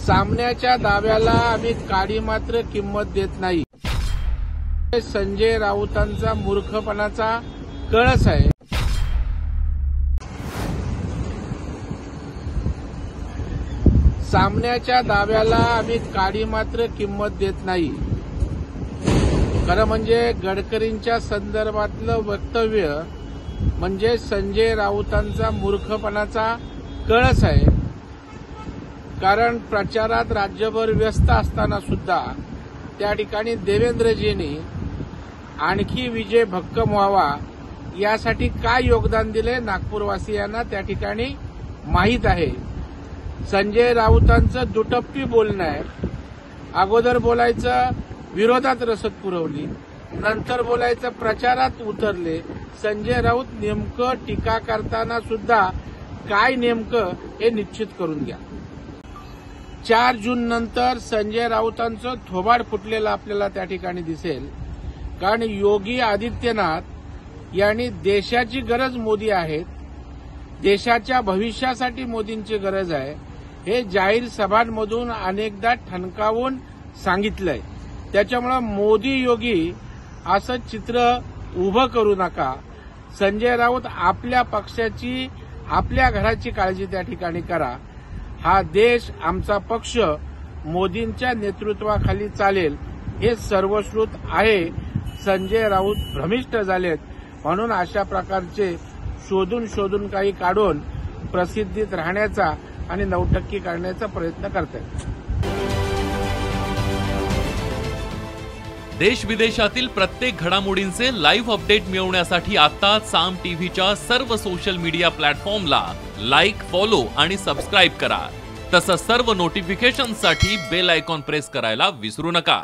सामन्याच्या दाव्याला आम्ही काडी मात्र किंमत देत नाही. संजय राऊतांचा मूर्खपणाचा कळस आहे. सामन्याच्या दाव्याला आम्ही काडी मात्र किंमत देत नाही. खरं म्हणजे गडकरींच्या संदर्भातलं वक्तव्य म्हणजे संजय राऊतांचा मूर्खपणाचा कळस आहे. कारण प्रचारात राज्यभर व्यस्त असताना सुद्धा त्या ठिकाणी देवेंद्रजींनी आणखी विजय भक्कम व्हावा यासाठी काय योगदान दिले नागपूरवासियांना त्या ठिकाणी माहीत आहे. संजय राऊतांचं दुटप्पी बोलणं आहे. अगोदर बोलायचं विरोधात रसद पुरवली, नंतर बोलायचं प्रचारात उतरले. संजय राऊत नेमकं टीका करताना सुद्धा काय नेमकं हे निश्चित करून घ्या. 4 जून नंतर संजय राऊतांचं थोबाड फुटलेलं आपल्याला त्या ठिकाणी दिसेल. कारण योगी आदित्यनाथ यांनी देशाची गरज मोदी आहेत, देशाच्या भविष्यासाठी मोदींची गरज आहे हे जाहीर सभांमधून अनेकदा ठणकावून सांगितलंय. त्याच्यामुळे मोदी योगी असं चित्र उभं करू नका. संजय राऊत आपल्या पक्षाची आपल्या घराची काळजी त्या ठिकाणी करा. हा देश आमचा पक्ष मोदींच्या नेतृत्वाखाली चालेल हे सर्वश्रुत आहे. संजय राऊत भ्रमिष्ट झालेत म्हणून अशा प्रकारचे शोधून काही काढून प्रसिद्धीत राहण्याचा आणि नौटक्की करण्याचा प्रयत्न करतात. देश विदेशातील प्रत्येक घडामोडींचे लाईव्ह अपडेट मिळवण्यासाठी आता साम टीव्हीच्या सर्व सोशल मीडिया प्लॅटफॉर्मला लाईक, फॉलो आणि सबस्क्राईब करा. तसंच सर्व नोटिफिकेशनसाठी बेल आयकॉन प्रेस करायला विसरू नका.